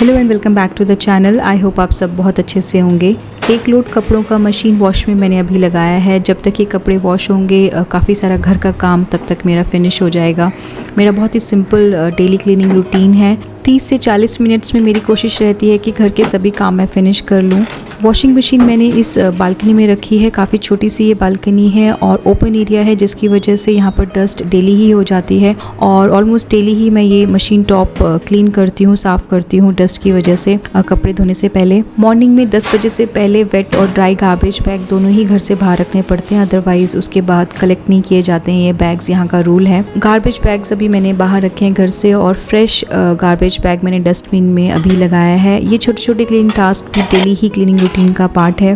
Hello and welcome back to the channel. I hope आप सब बहुत अच्छे से होंगे। एक लोड कपड़ों का मशीन वॉश में मैंने अभी लगाया है। जब तक ये कपड़े वॉश होंगे काफ़ी सारा घर का काम तब तक मेरा फिनिश हो जाएगा। मेरा बहुत ही सिंपल डेली क्लीनिंग रूटीन है। 30 से 40 मिनट्स में मेरी कोशिश रहती है कि घर के सभी काम मैं फिनिश कर लूँ। वॉशिंग मशीन मैंने इस बालकनी में रखी है। काफ़ी छोटी सी ये बालकनी है और ओपन एरिया है, जिसकी वजह से यहाँ पर डस्ट डेली ही हो जाती है और ऑलमोस्ट डेली ही मैं ये मशीन टॉप क्लीन करती हूँ, साफ़ करती हूँ डस्ट की वजह से। कपड़े धोने से पहले मॉर्निंग में 10 बजे से पहले वेट और ड्राई गार्बेज बैग दोनों ही घर से बाहर रखने पड़ते हैं, अदरवाइज़ उसके बाद कलेक्ट नहीं किए जाते हैं ये बैग्स। यहाँ का रूल है। गार्बेज बैग्स अभी मैंने बाहर रखे हैं घर से और फ्रेश गार्बेज बैग मैंने डस्टबिन में अभी लगाया है। ये छोटे छोटे क्लीनिंग टास्क भी डेली ही क्लीनिंग रूटीन का पार्ट है।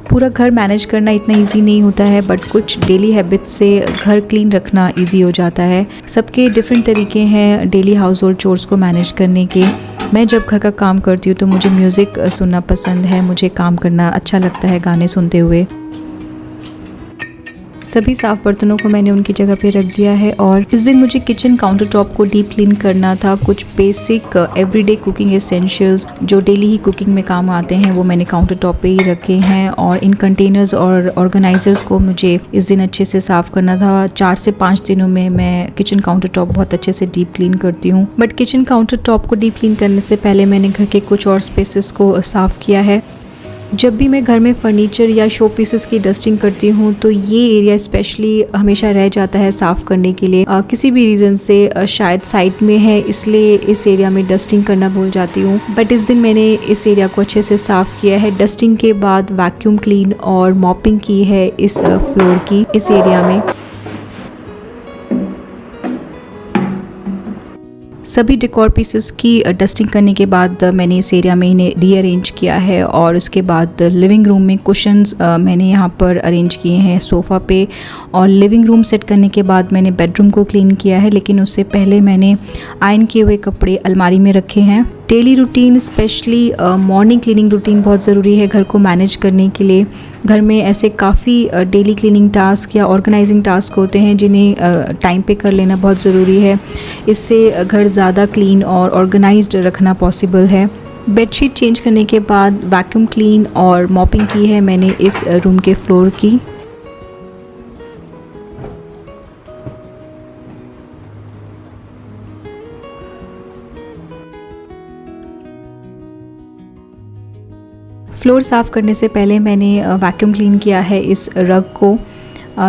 पूरा घर मैनेज करना इतना इजी नहीं होता है, बट कुछ डेली हैबिट्स से घर क्लीन रखना इजी हो जाता है। सबके डिफरेंट तरीके हैं डेली हाउस होल्ड चोर्स को मैनेज करने के। मैं जब घर का काम करती हूँ तो मुझे म्यूज़िक सुनना पसंद है, मुझे काम करना अच्छा लगता है गाने सुनते हुए। सभी साफ़ बर्तनों को मैंने उनकी जगह पे रख दिया है और इस दिन मुझे किचन काउंटर टॉप को डीप क्लीन करना था। कुछ बेसिक एवरीडे कुकिंग एसेंशियल्स जो डेली ही कुकिंग में काम आते हैं वो मैंने काउंटर टॉप पे ही रखे हैं और इन कंटेनर्स और ऑर्गेनाइजर्स को मुझे इस दिन अच्छे से साफ़ करना था। 4 से 5 दिनों में मैं किचन काउंटर टॉप बहुत अच्छे से डीप क्लीन करती हूँ। बट किचन काउंटर टॉप को डीप क्लीन करने से पहले मैंने घर के कुछ और स्पेसेस को साफ़ किया है। जब भी मैं घर में फर्नीचर या शो पीसेस की डस्टिंग करती हूँ तो ये एरिया स्पेशली हमेशा रह जाता है साफ़ करने के लिए। किसी भी रीज़न से शायद साइड में है इसलिए इस एरिया में डस्टिंग करना भूल जाती हूँ। बट इस दिन मैंने इस एरिया को अच्छे से साफ़ किया है। डस्टिंग के बाद वैक्यूम क्लीन और मॉपिंग की है इस फ्लोर की, इस एरिया में। सभी डेकोर पीसेस की डस्टिंग करने के बाद मैंने इस एरिया में इन्हें रीअरेंज किया है और उसके बाद लिविंग रूम में कुशन्स मैंने यहाँ पर अरेंज किए हैं सोफ़ा पे। और लिविंग रूम सेट करने के बाद मैंने बेडरूम को क्लीन किया है, लेकिन उससे पहले मैंने आयरन किए हुए कपड़े अलमारी में रखे हैं। Daily routine specially morning cleaning routine बहुत ज़रूरी है घर को मैनेज करने के लिए। घर में ऐसे काफ़ी डेली क्लीनिंग टास्क या ऑर्गेनाइजिंग टास्क होते हैं जिन्हें टाइम पे कर लेना बहुत ज़रूरी है। इससे घर ज़्यादा क्लीन और ऑर्गेनाइज्ड रखना पॉसिबल है। बेडशीट चेंज करने के बाद वैक्यूम क्लीन और मॉपिंग की है मैंने इस रूम के फ्लोर की। फ्लोर साफ़ करने से पहले मैंने वैक्यूम क्लीन किया है इस रग को।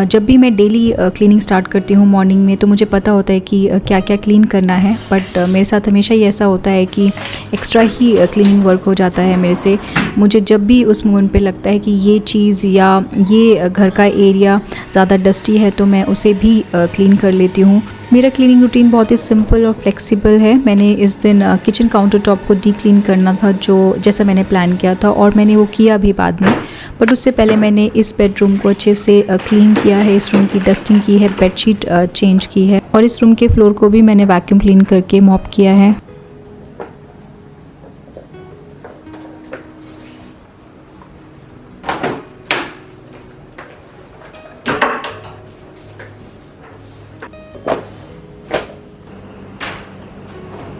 जब भी मैं डेली क्लीनिंग स्टार्ट करती हूँ मॉर्निंग में तो मुझे पता होता है कि क्या क्या क्लीन करना है, बट मेरे साथ हमेशा ही ऐसा होता है कि एक्स्ट्रा ही क्लीनिंग वर्क हो जाता है मेरे से। मुझे जब भी उस मोमेंट पे लगता है कि ये चीज़ या ये घर का एरिया ज़्यादा डस्टी है तो मैं उसे भी क्लीन कर लेती हूँ। मेरा क्लीनिंग रूटीन बहुत ही सिंपल और फ्लेक्सिबल है। मैंने इस दिन किचन काउंटर टॉप को डीप क्लीन करना था जो जैसा मैंने प्लान किया था और मैंने वो किया भी बाद में। बट उससे पहले मैंने इस बेडरूम को अच्छे से क्लीन किया है, इस रूम की डस्टिंग की है, बेडशीट चेंज की है और इस रूम के फ्लोर को भी मैंने वैक्यूम क्लीन करके मॉप किया है।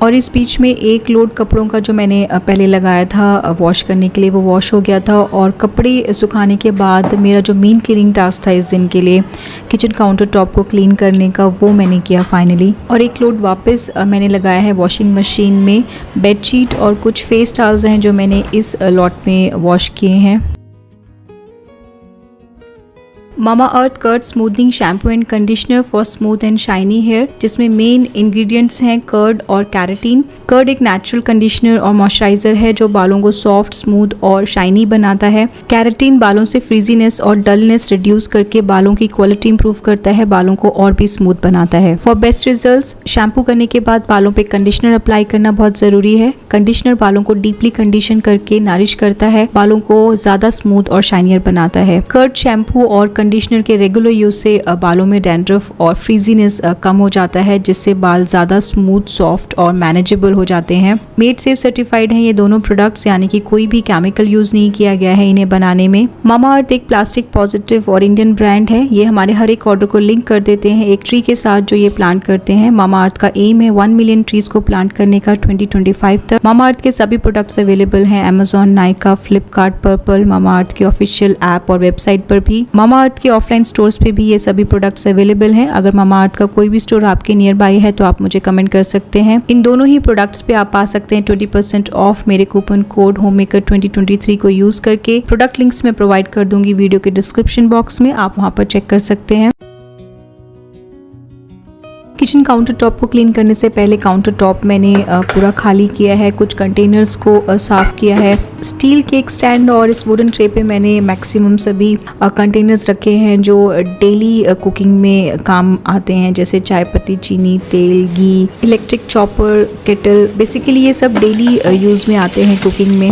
और इस बीच में एक लोड कपड़ों का जो मैंने पहले लगाया था वॉश करने के लिए वो वॉश हो गया था और कपड़े सुखाने के बाद मेरा जो मेन क्लीनिंग टास्क था इस दिन के लिए किचन काउंटर टॉप को क्लीन करने का, वो मैंने किया फाइनली। और एक लोड वापस मैंने लगाया है वॉशिंग मशीन में। बेडशीट और कुछ फेस टॉवल्स हैं जो मैंने इस लॉट में वॉश किए हैं। Mamaearth curd smoothening shampoo and conditioner for smooth and shiny hair, जिसमें मेन इंग्रेडिएंट्स हैं कर्ड और कैराटीन। कर्ड एक नेचुरल कंडीशनर और मॉइस्चराइजर है जो बालों को सॉफ्ट, स्मूथ और शाइनी बनाता है। कैराटीन बालों से फ्रीजीनेस और डलनेस रिड्यूस करके बालों की क्वालिटी इंप्रूव करता है, बालों को और भी स्मूथ बनाता है। फॉर बेस्ट रिजल्ट्स, शैम्पू करने के बाद बालों पे कंडीशनर अप्लाई करना बहुत जरूरी है। कंडीशनर बालों को डीपली कंडीशन करके नरिश करता है, बालों को ज्यादा स्मूथ और शाइनियर बनाता है। कर्ड शैम्पू और कंडीशनर के रेगुलर यूज़ से बालों में डैंड्रफ और फ्रीजीनेस कम हो जाता है, जिससे बाल ज़्यादा स्मूथ, सॉफ्ट और मैनेजेबल हो जाते हैं। मेड सेफ सर्टिफाइड हैं ये दोनों प्रोडक्ट्स, यानी कि कोई भी केमिकल यूज़ नहीं किया गया है इन्हें बनाने में। मामाअर्थ एक प्लास्टिक पॉजिटिव और इंडियन ब्रांड है। ये हमारे हर एक ऑर्डर को लिंक कर देते हैं एक ट्री के साथ जो ये प्लांट करते हैं। मामाअर्थ का एम है 1 मिलियन ट्रीज को प्लांट करने का 2025 तक। मामाअर्थ के सभी प्रोडक्ट्स अवेलेबल हैं Amazon, Nykaa, Flipkart, purple, Mamaearth के ऑफिशियल ऐप और वेबसाइट पर भी। मामाअर्थ के ऑफलाइन स्टोर्स पे भी ये सभी प्रोडक्ट्स अवेलेबल हैं। अगर मामाअर्थ का कोई भी स्टोर आपके नियर बाय है तो आप मुझे कमेंट कर सकते हैं। इन दोनों ही प्रोडक्ट्स पे आप पा सकते हैं 20% ऑफ मेरे कूपन कोड होममेकर 2023 को यूज करके। प्रोडक्ट लिंक्स मैं प्रोवाइड कर दूंगी वीडियो के डिस्क्रिप्शन बॉक्स में, आप वहां पर चेक कर सकते हैं। किचन काउंटर टॉप को क्लीन करने से पहले काउंटर टॉप मैंने पूरा खाली किया है, कुछ कंटेनर्स को साफ़ किया है। स्टील के एक स्टैंड और इस वुडन ट्रे पे मैंने मैक्सिमम सभी कंटेनर्स रखे हैं जो डेली कुकिंग में काम आते हैं, जैसे चाय पत्ती, चीनी, तेल, घी, इलेक्ट्रिक चॉपर, केटल। बेसिकली ये सब डेली यूज़ में आते हैं कुकिंग में।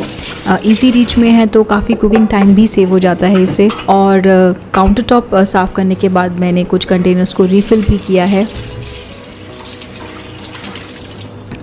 इजी रीच में है तो काफ़ी कुकिंग टाइम भी सेव हो जाता है इससे। और काउंटर टॉप साफ़ करने के बाद मैंने कुछ कंटेनर्स को रिफ़िल भी किया है।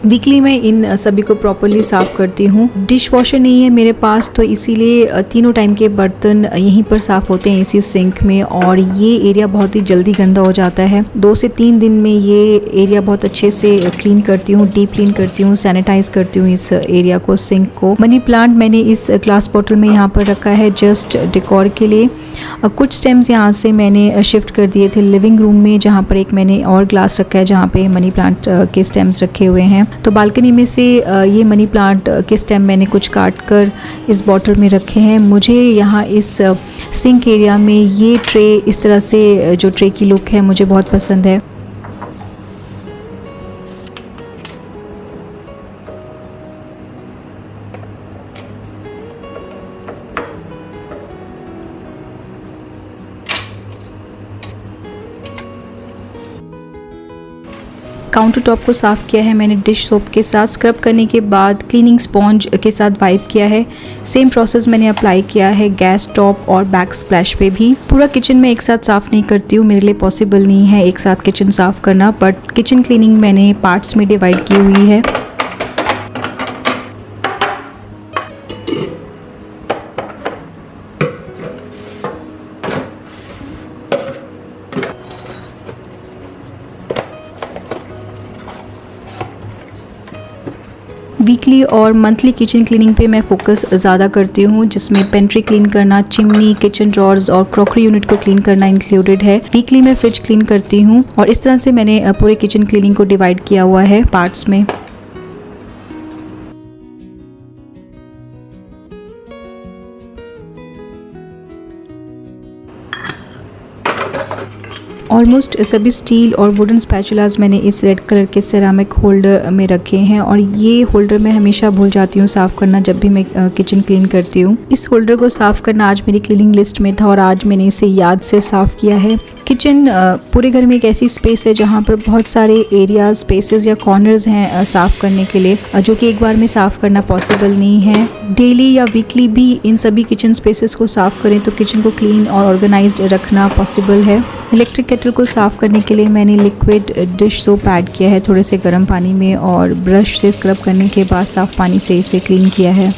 वीकली मैं इन सभी को प्रॉपरली साफ़ करती हूँ। डिश वॉशर नहीं है मेरे पास तो इसीलिए तीनों टाइम के बर्तन यहीं पर साफ़ होते हैं इसी सिंक में, और ये एरिया बहुत ही जल्दी गंदा हो जाता है। 2 से 3 दिन में ये एरिया बहुत अच्छे से क्लीन करती हूँ, डीप क्लीन करती हूँ, सैनिटाइज करती हूँ इस एरिया को, सिंक को। मनी प्लांट मैंने इस ग्लास बॉटल में यहाँ पर रखा है जस्ट डेकोर के लिए। कुछ स्टेम्स यहाँ से मैंने शिफ्ट कर दिए थे लिविंग रूम में, जहाँ पर एक मैंने और ग्लास रखा है जहाँ पे मनी प्लांट के स्टेम्स रखे हुए हैं। तो बालकनी में से ये मनी प्लांट के स्टेम मैंने कुछ काट कर इस बॉटल में रखे हैं। मुझे यहाँ इस सिंक एरिया में ये ट्रे, इस तरह से जो ट्रे की लुक है मुझे बहुत पसंद है। काउंटर टॉप को साफ़ किया है मैंने डिश सोप के साथ। स्क्रब करने के बाद क्लीनिंग स्पॉन्ज के साथ वाइप किया है। सेम प्रोसेस मैंने अप्लाई किया है गैस टॉप और बैक स्प्लैश पे भी। पूरा किचन में एक साथ साफ़ नहीं करती हूँ, मेरे लिए पॉसिबल नहीं है एक साथ किचन साफ़ करना, बट किचन क्लीनिंग मैंने पार्ट्स में डिवाइड की हुई है। वीकली और मंथली किचन क्लीनिंग पे मैं फोकस ज़्यादा करती हूँ, जिसमें पेंट्री क्लीन करना, चिमनी, किचन ड्रॉर्स और क्रॉकरी यूनिट को क्लीन करना इंक्लूडेड है। वीकली मैं फ्रिज क्लीन करती हूँ और इस तरह से मैंने पूरे किचन क्लीनिंग को डिवाइड किया हुआ है पार्ट्स में। ऑलमोस्ट सभी स्टील और वुडन स्पैचुलास मैंने इस रेड कलर के सेरामिक होल्डर में रखे हैं, और ये होल्डर मैं हमेशा भूल जाती हूँ साफ़ करना जब भी मैं किचन क्लीन करती हूँ। इस होल्डर को साफ़ करना आज मेरी क्लीनिंग लिस्ट में था और आज मैंने इसे याद से साफ़ किया है। किचन पूरे घर में एक ऐसी स्पेस है जहाँ पर बहुत सारे एरिया, स्पेसेस या कॉर्नर्स हैं साफ़ करने के लिए, जो कि एक बार में साफ़ करना पॉसिबल नहीं है। डेली या वीकली भी इन सभी किचन स्पेसेस को साफ़ करें तो किचन को क्लीन और ऑर्गेनाइज्ड रखना पॉसिबल है। इलेक्ट्रिक केटल को साफ़ करने के लिए मैंने लिक्विड डिश सोप ऐड किया है थोड़े से गर्म पानी में, और ब्रश से स्क्रब करने के बाद साफ़ पानी से इसे क्लीन किया है।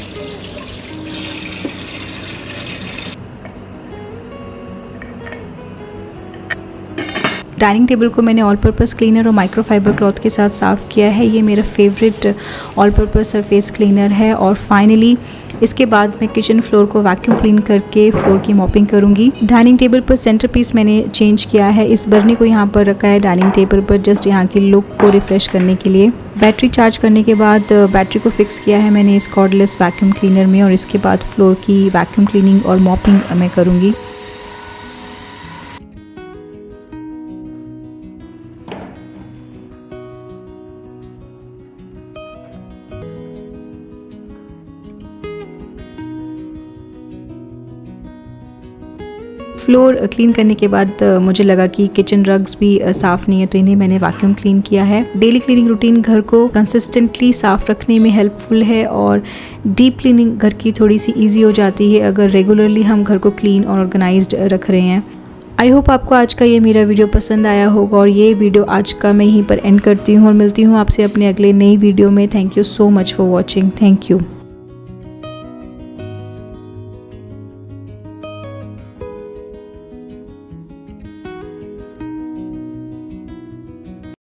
डाइनिंग टेबल को मैंने ऑल पर्पस क्लीनर और माइक्रोफाइबर क्लॉथ के साथ साफ़ किया है। ये मेरा favourite all purpose surface cleaner है। और फाइनली इसके बाद मैं किचन फ्लोर को वैक्यूम क्लीन करके फ्लोर की मॉपिंग करूंगी। डाइनिंग टेबल पर सेंटर पीस मैंने चेंज किया है, इस बर्नी को यहाँ पर रखा है डाइनिंग टेबल पर जस्ट यहाँ की लुक को रिफ्रेश करने के लिए। बैटरी चार्ज करने के बाद बैटरी को फिक्स किया है मैंने इस कॉर्डलेस वैक्यूम क्लीनर में, और इसके बाद फ्लोर की वैक्यूम क्लीनिंग और मॉपिंग मैं करूँगी। फ्लोर क्लीन करने के बाद मुझे लगा कि किचन रग्स भी साफ़ नहीं है, तो इन्हें मैंने वैक्यूम क्लीन किया है। डेली क्लीनिंग रूटीन घर को कंसिस्टेंटली साफ़ रखने में हेल्पफुल है, और डीप क्लीनिंग घर की थोड़ी सी इजी हो जाती है अगर रेगुलरली हम घर को क्लीन और ऑर्गेनाइज्ड रख रहे हैं। आई होप आपको आज का ये मेरा वीडियो पसंद आया होगा और ये वीडियो आज का मैं यहीं पर एंड करती हूँ और मिलती हूँ आपसे अपने अगले नई वीडियो में। Thank you so much for watching. Thank you.